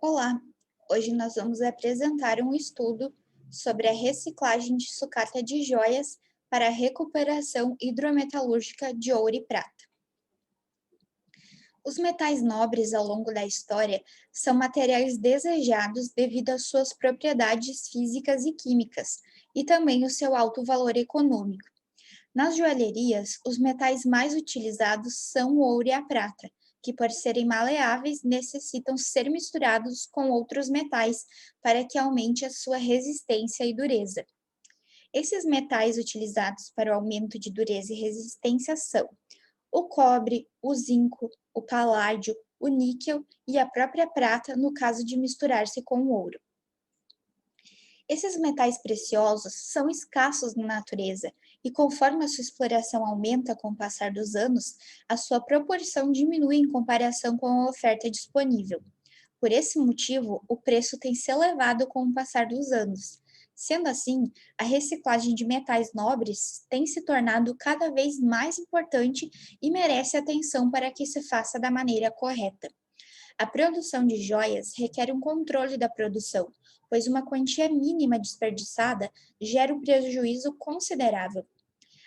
Olá! Hoje nós vamos apresentar um estudo sobre a reciclagem de sucata de joias para a recuperação hidrometalúrgica de ouro e prata. Os metais nobres ao longo da história são materiais desejados devido às suas propriedades físicas e químicas e também o seu alto valor econômico. Nas joalherias, os metais mais utilizados são o ouro e a prata, que, por serem maleáveis, necessitam ser misturados com outros metais para que aumente a sua resistência e dureza. Esses metais utilizados para o aumento de dureza e resistência são o cobre, o zinco, o paládio, o níquel e a própria prata, no caso de misturar-se com o ouro. Esses metais preciosos são escassos na natureza e, conforme a sua exploração aumenta com o passar dos anos, a sua proporção diminui em comparação com a oferta disponível. Por esse motivo, o preço tem se elevado com o passar dos anos. Sendo assim, a reciclagem de metais nobres tem se tornado cada vez mais importante e merece atenção para que se faça da maneira correta. A produção de joias requer um controle da produção, pois uma quantia mínima desperdiçada gera um prejuízo considerável.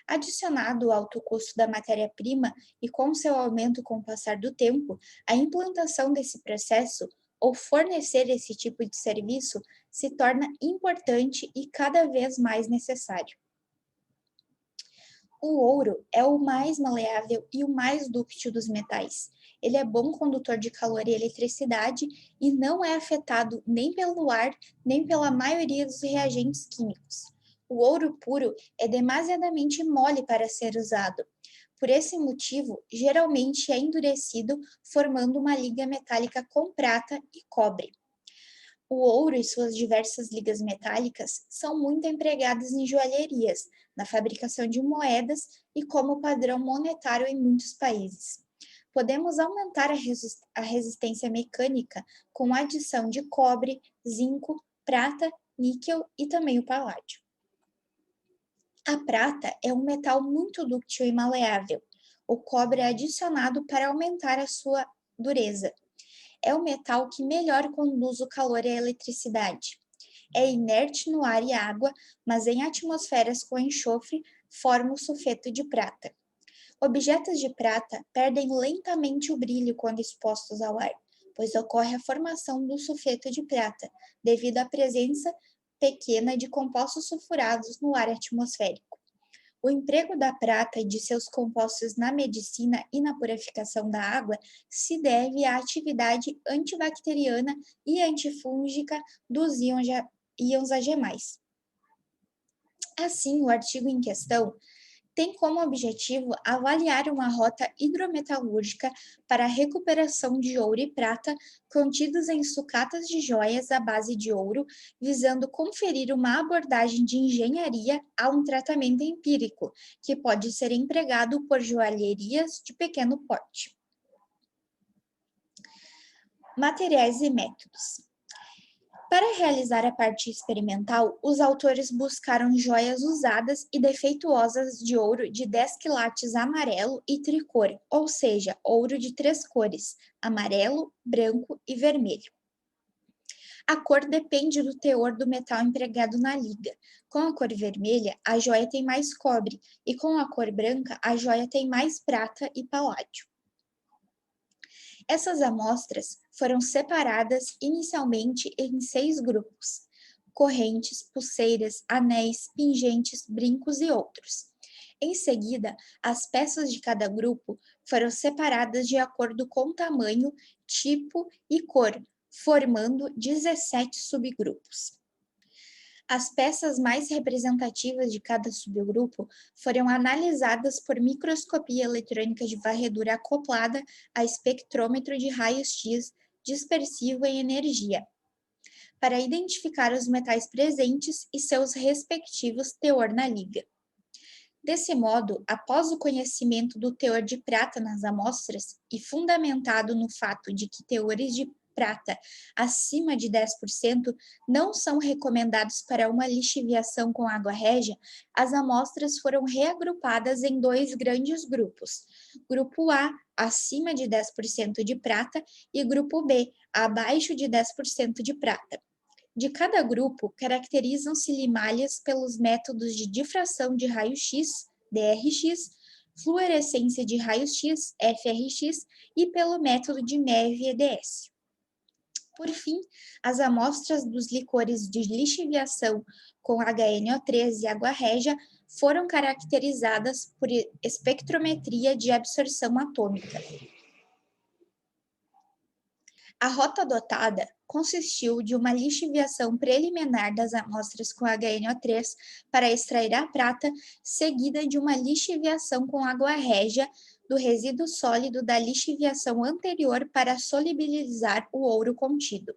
Adicionado ao alto custo da matéria-prima e com seu aumento com o passar do tempo, a implantação desse processo ou fornecer esse tipo de serviço se torna importante e cada vez mais necessário. O ouro é o mais maleável e o mais dúctil dos metais. Ele é bom condutor de calor e eletricidade e não é afetado nem pelo ar, nem pela maioria dos reagentes químicos. O ouro puro é demasiadamente mole para ser usado. Por esse motivo, geralmente é endurecido, formando uma liga metálica com prata e cobre. O ouro e suas diversas ligas metálicas são muito empregadas em joalherias, na fabricação de moedas e como padrão monetário em muitos países. Podemos aumentar a resistência mecânica com a adição de cobre, zinco, prata, níquel e também o paládio. A prata é um metal muito dúctil e maleável. O cobre é adicionado para aumentar a sua dureza. É o metal que melhor conduz o calor e a eletricidade. É inerte no ar e água, mas em atmosferas com enxofre forma o sulfeto de prata. Objetos de prata perdem lentamente o brilho quando expostos ao ar, pois ocorre a formação do sulfeto de prata, devido à presença pequena de compostos sulfurados no ar atmosférico. O emprego da prata e de seus compostos na medicina e na purificação da água se deve à atividade antibacteriana e antifúngica dos íons AG+. Assim, o artigo em questão tem como objetivo avaliar uma rota hidrometalúrgica para a recuperação de ouro e prata contidos em sucatas de joias à base de ouro, visando conferir uma abordagem de engenharia a um tratamento empírico, que pode ser empregado por joalherias de pequeno porte. Materiais e métodos. Para realizar a parte experimental, os autores buscaram joias usadas e defeituosas de ouro de 10 quilates amarelo e tricor, ou seja, ouro de 3 cores, amarelo, branco e vermelho. A cor depende do teor do metal empregado na liga. Com a cor vermelha, a joia tem mais cobre, e com a cor branca, a joia tem mais prata e paládio. Essas amostras foram separadas inicialmente em 6 grupos: correntes, pulseiras, anéis, pingentes, brincos e outros. Em seguida, as peças de cada grupo foram separadas de acordo com tamanho, tipo e cor, formando 17 subgrupos. As peças mais representativas de cada subgrupo foram analisadas por microscopia eletrônica de varredura acoplada a espectrômetro de raios-x dispersivo em energia, para identificar os metais presentes e seus respectivos teor na liga. Desse modo, após o conhecimento do teor de prata nas amostras e fundamentado no fato de que teores de prata acima de 10% não são recomendados para uma lixiviação com água régia, as amostras foram reagrupadas em dois grandes grupos. Grupo A, acima de 10% de prata, e grupo B, abaixo de 10% de prata. De cada grupo, caracterizam-se limalhas pelos métodos de difração de raio-x, DRX, fluorescência de raio-x, FRX, e pelo método de MEV EDS. Por fim, as amostras dos licores de lixiviação com HNO3 e água régia foram caracterizadas por espectrometria de absorção atômica. A rota adotada consistiu de uma lixiviação preliminar das amostras com HNO3 para extrair a prata, seguida de uma lixiviação com água régia do resíduo sólido da lixiviação anterior para solubilizar o ouro contido.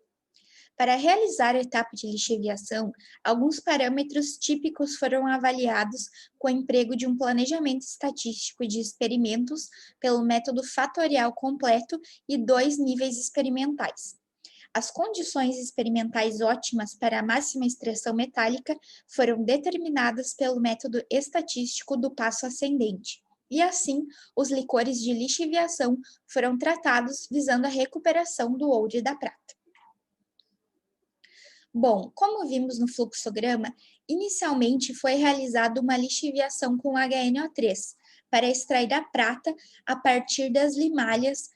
Para realizar a etapa de lixiviação, alguns parâmetros típicos foram avaliados com o emprego de um planejamento estatístico de experimentos pelo método fatorial completo e 2 níveis experimentais. As condições experimentais ótimas para a máxima extração metálica foram determinadas pelo método estatístico do passo ascendente. E assim, os licores de lixiviação foram tratados visando a recuperação do ouro e da prata. Bom, como vimos no fluxograma, inicialmente foi realizada uma lixiviação com HNO3 para extrair a prata a partir das limalhas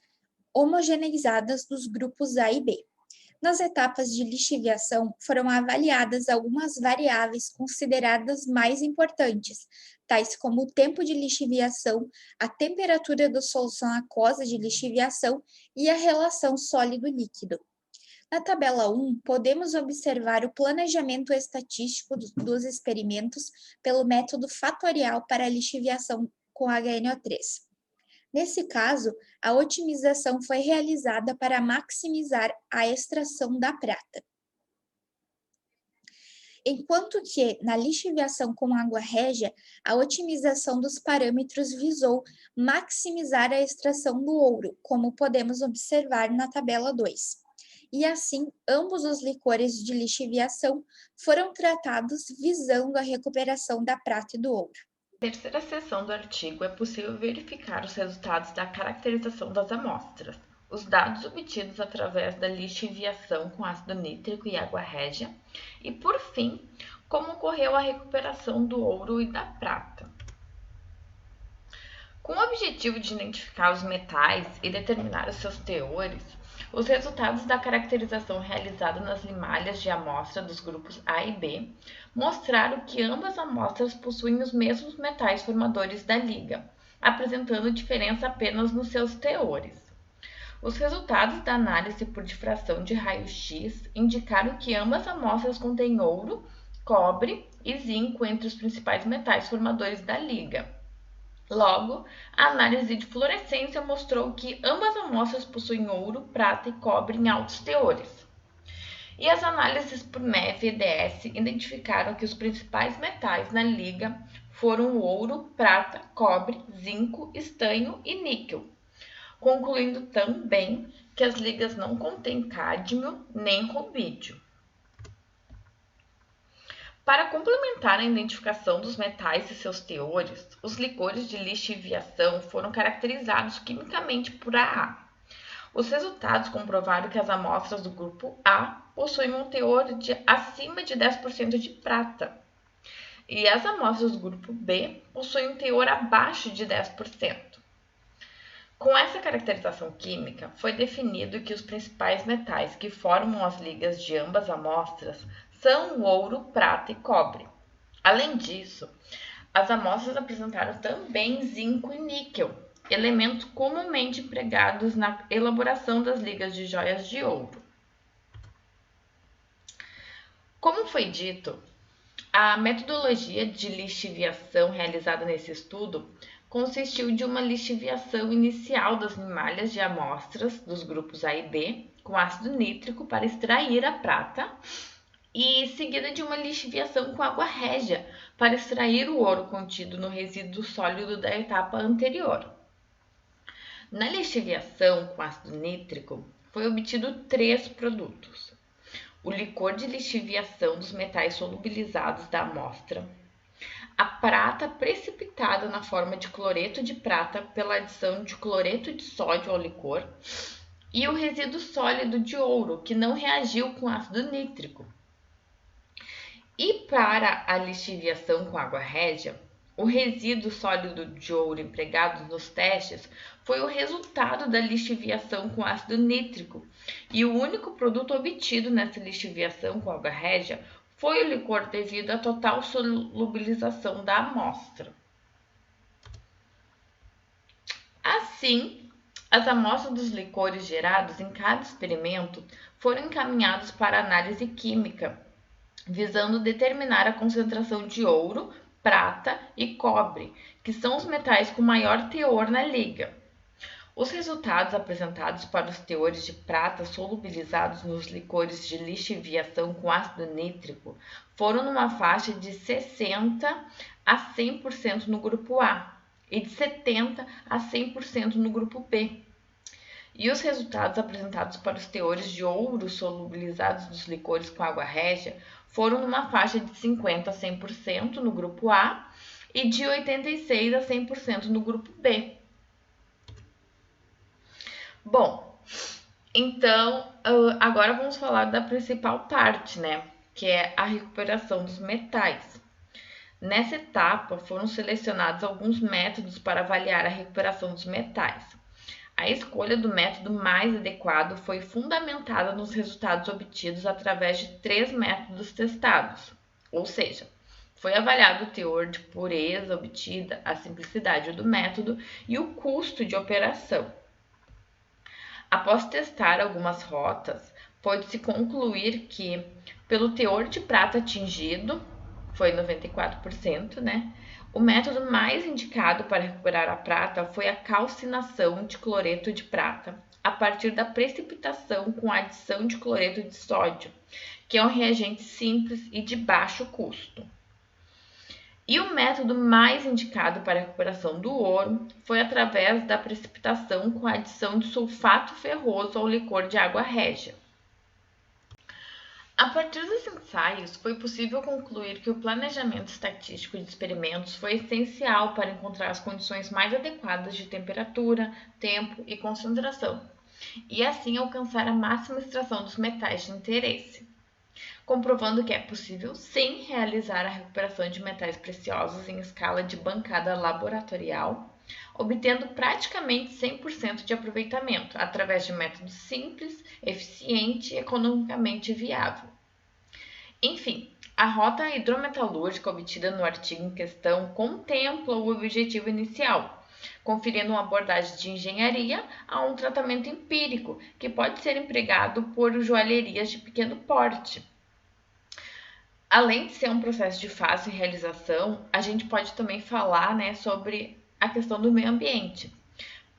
homogeneizadas dos grupos A e B. Nas etapas de lixiviação foram avaliadas algumas variáveis consideradas mais importantes, tais como o tempo de lixiviação, a temperatura da solução aquosa de lixiviação e a relação sólido-líquido. Na tabela 1, podemos observar o planejamento estatístico dos experimentos pelo método fatorial para a lixiviação com HNO3. Nesse caso, a otimização foi realizada para maximizar a extração da prata. Enquanto que, na lixiviação com água régia, a otimização dos parâmetros visou maximizar a extração do ouro, como podemos observar na tabela 2. E assim, ambos os licores de lixiviação foram tratados visando a recuperação da prata e do ouro. Na terceira seção do artigo, é possível verificar os resultados da caracterização das amostras, os dados obtidos através da lixiviação com ácido nítrico e água régia, e, por fim, como ocorreu a recuperação do ouro e da prata. Com o objetivo de identificar os metais e determinar os seus teores, os resultados da caracterização realizada nas limalhas de amostra dos grupos A e B mostraram que ambas amostras possuem os mesmos metais formadores da liga, apresentando diferença apenas nos seus teores. Os resultados da análise por difração de raio-x indicaram que ambas amostras contêm ouro, cobre e zinco entre os principais metais formadores da liga. Logo, a análise de fluorescência mostrou que ambas amostras possuem ouro, prata e cobre em altos teores. E as análises por MEV e EDS identificaram que os principais metais na liga foram o ouro, prata, cobre, zinco, estanho e níquel, concluindo também que as ligas não contêm cádmio nem rubídio. Para complementar a identificação dos metais e seus teores, os licores de lixiviação foram caracterizados quimicamente por AA. Os resultados comprovaram que as amostras do grupo A possuem um teor acima de 10% de prata, e as amostras do grupo B possuem um teor abaixo de 10%. Com essa caracterização química, foi definido que os principais metais que formam as ligas de ambas amostras são o ouro, prata e cobre. Além disso, as amostras apresentaram também zinco e níquel, elementos comumente empregados na elaboração das ligas de joias de ouro. Como foi dito, a metodologia de lixiviação realizada nesse estudo consistiu de uma lixiviação inicial das limalhas de amostras dos grupos A e B com ácido nítrico para extrair a prata e seguida de uma lixiviação com água régia para extrair o ouro contido no resíduo sólido da etapa anterior. Na lixiviação com ácido nítrico, foi obtido 3 produtos: o licor de lixiviação dos metais solubilizados da amostra, a prata precipitada na forma de cloreto de prata pela adição de cloreto de sódio ao licor e o resíduo sólido de ouro, que não reagiu com ácido nítrico. E para a lixiviação com água régia, o resíduo sólido de ouro empregado nos testes foi o resultado da lixiviação com ácido nítrico, e o único produto obtido nessa lixiviação com água régia foi o licor devido à total solubilização da amostra. Assim, as amostras dos licores gerados em cada experimento foram encaminhadas para análise química, visando determinar a concentração de ouro, prata e cobre, que são os metais com maior teor na liga. Os resultados apresentados para os teores de prata solubilizados nos licores de lixiviação com ácido nítrico foram numa faixa de 60% a 100% no grupo A e de 70% a 100% no grupo B. E os resultados apresentados para os teores de ouro solubilizados nos licores com água régia foram numa faixa de 50% a 100% no grupo A e de 86% a 100% no grupo B. Bom, então agora vamos falar da principal parte, né? Que é a recuperação dos metais. Nessa etapa foram selecionados alguns métodos para avaliar a recuperação dos metais. A escolha do método mais adequado foi fundamentada nos resultados obtidos através de 3 métodos testados, ou seja, foi avaliado o teor de pureza obtida, a simplicidade do método e o custo de operação. Após testar algumas rotas, pode-se concluir que, pelo teor de prata atingido, foi 94%, né? O método mais indicado para recuperar a prata foi a calcinação de cloreto de prata, a partir da precipitação com adição de cloreto de sódio, que é um reagente simples e de baixo custo. E o método mais indicado para a recuperação do ouro foi através da precipitação com a adição de sulfato ferroso ao licor de água régia. A partir dos ensaios, foi possível concluir que o planejamento estatístico de experimentos foi essencial para encontrar as condições mais adequadas de temperatura, tempo e concentração, e assim alcançar a máxima extração dos metais de interesse, comprovando que é possível, sim, realizar a recuperação de metais preciosos em escala de bancada laboratorial, obtendo praticamente 100% de aproveitamento, através de métodos simples, eficiente e economicamente viável. Enfim, a rota hidrometalúrgica obtida no artigo em questão contempla o objetivo inicial, conferindo uma abordagem de engenharia a um tratamento empírico, que pode ser empregado por joalherias de pequeno porte. Além de ser um processo de fácil realização, a gente pode também falar, né, sobre a questão do meio ambiente,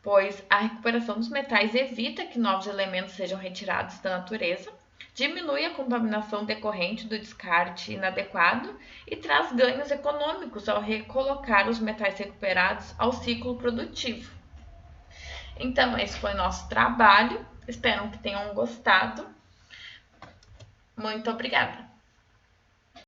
pois a recuperação dos metais evita que novos elementos sejam retirados da natureza, diminui a contaminação decorrente do descarte inadequado e traz ganhos econômicos ao recolocar os metais recuperados ao ciclo produtivo. Então, esse foi nosso trabalho. Espero que tenham gostado. Muito obrigada!